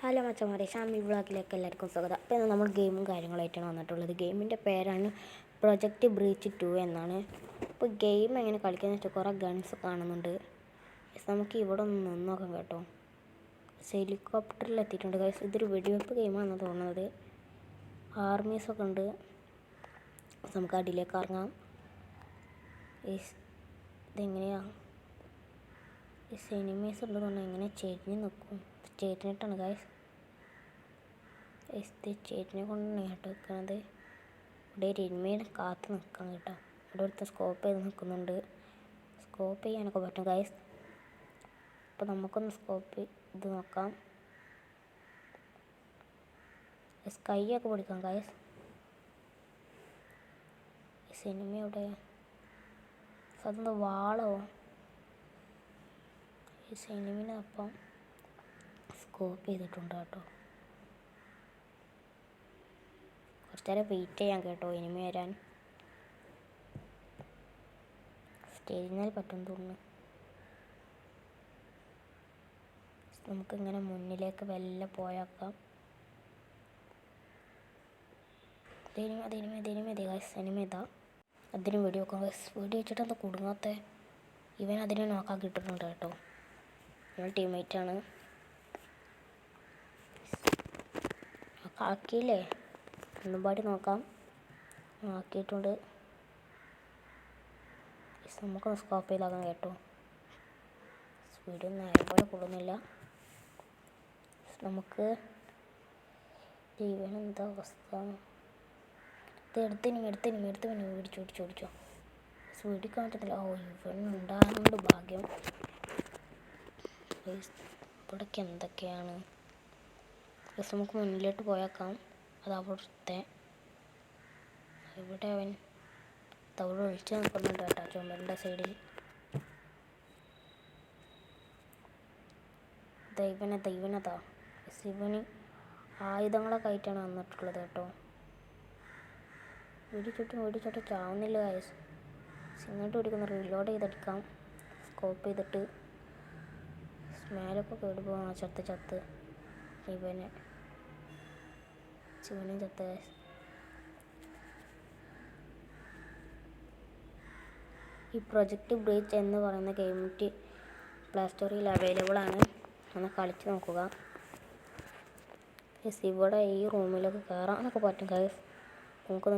Hello മച്ചന്മാരെ, ഷാമി വ്ളോഗിലേക്ക് എല്ലാവർക്കും സ്വാഗതം. അപ്പോൾ ഇന്ന് നമ്മൾ ഗെയിമും കാര്യങ്ങളായിട്ടാണ് വന്നിട്ടുള്ളത്. ഗെയിമിൻ്റെ പേരാണ് പ്രൊജക്റ്റ് ബ്രീച്ച് 2 എന്നാണ്. അപ്പോൾ ഗെയിം എങ്ങനെ കളിക്കുന്നത് വെച്ചാൽ കുറേ ഗൺസ് കാണുന്നുണ്ട്. നമുക്ക് ഇവിടെ ഒന്ന് നിന്നോക്കാം കേട്ടോ. ഹെലികോപ്റ്ററിൽ എത്തിയിട്ടുണ്ട് ഗൈസ്. ഇതൊരു വെടിവെപ്പ് ഗെയിമാണെന്ന് തോന്നുന്നത്. ആർമീസൊക്കെ ഉണ്ട്. നമുക്ക് അടിയിലേക്ക് ഇറങ്ങാം. ഇതെങ്ങനെയാണ് എനിമീസ് ഉണ്ടെന്ന് പറഞ്ഞാൽ എങ്ങനെ ചെരിഞ്ഞ് നിൽക്കും. ചേറ്റിനിട്ടാണ് ഗൈസ്. ചേറ്റിനെ കൊണ്ടാണ് കേട്ടോ നിൽക്കുന്നത്. ഇവിടെ ഒരു എനിമീനെ കാത്ത് നിൽക്കണം കേട്ടോ. ഇവിടെ ഒരുത്ത സ്കോപ്പ് ചെയ്ത് നിൽക്കുന്നുണ്ട്. സ്കോപ്പ് ചെയ്യാനൊക്കെ പറ്റും ഗൈസ്. അപ്പോൾ നമുക്കൊന്ന് സ്കോപ്പ് ഇത് നോക്കാം. സ്കൈ ഒക്കെ പിടിക്കാം ഗൈസ്. എനിമി അവിടെ അതെന്താ വാളോ? ഈ എനിമിനെ അപ്പം സ്കോപ്പ് ചെയ്തിട്ടുണ്ട് കേട്ടോ. കുറച്ച് നേരം വെയിറ്റ് ചെയ്യാം കേട്ടോ എനിമി വരാൻ. സ്റ്റേജിനാൽ പറ്റും തോന്നുന്നു. നമുക്കിങ്ങനെ മുന്നിലേക്ക് വെല്ല പോയേക്കാം. എനിമി ഇതാ. അതിന് വെടി വെക്കാം. വെടി വെച്ചിട്ട് എന്താ കുടുങ്ങാത്ത? ഇവൻ അതിനെ നോക്കാൻ കിട്ടുന്നുണ്ട് കേട്ടോ. നമ്മൾ ടീംമേറ്റാണ്. ആക്കിയില്ലേ? ഒന്നും പാടി നോക്കാം. ആക്കിയിട്ടുണ്ട്. നമുക്കൊന്ന് സ്കോപ്പ് ചെയ്താക്കാം കേട്ടോ. സ്പീഡ് നേരെ പോലെ കൊള്ളുന്നില്ല. നമുക്ക് ഇവനെന്താ അവസ്ഥ? ഇത് എടുത്ത് മേടിച്ചോ. സ്പീഡിക്കാൻ പറ്റത്തില്ല. ഓ, ഇവൻ ഉണ്ടാകുന്നുണ്ട്. ഭാഗ്യം. ഇവിടേക്ക് എന്തൊക്കെയാണ്? നമുക്ക് മുന്നിലോട്ട് പോയേക്കാം. അത് അവിടുത്തെ ഇവിടെ അവൻ തവള ഒഴിച്ച് നിൽക്കുന്നുണ്ട് കേട്ടോ ചുമരിൻ്റെ സൈഡിൽ. ദൈവനതാ ശിവന് ആയുധങ്ങളൊക്കെ ആയിട്ടാണ് വന്നിട്ടുള്ളത് കേട്ടോ. വെടിച്ചോട്ട് ചാവുന്നില്ല ഗൈസ്. ഇങ്ങോട്ട് പിടിക്കുന്ന റീലോഡ് ചെയ്തെടുക്കാം. സ്കോപ്പ് ചെയ്തിട്ട് സ്മാലൊക്കെ കേടുപോകാം. ചത്ത് ശിവനും ചത്ത് ഗൈസ്. ഈ പ്രൊജക്റ്റ് ബ്രീച്ച് എന്ന് പറയുന്ന ഗെയിം പ്ലേ സ്റ്റോറിൽ അവൈലബിൾ ആണ്. ഒന്ന് കളിച്ച് നോക്കുക. ഇവിടെ ഈ റൂമിലൊക്കെ കയറാനൊക്കെ പറ്റും ഗൈസ്. നമുക്ക്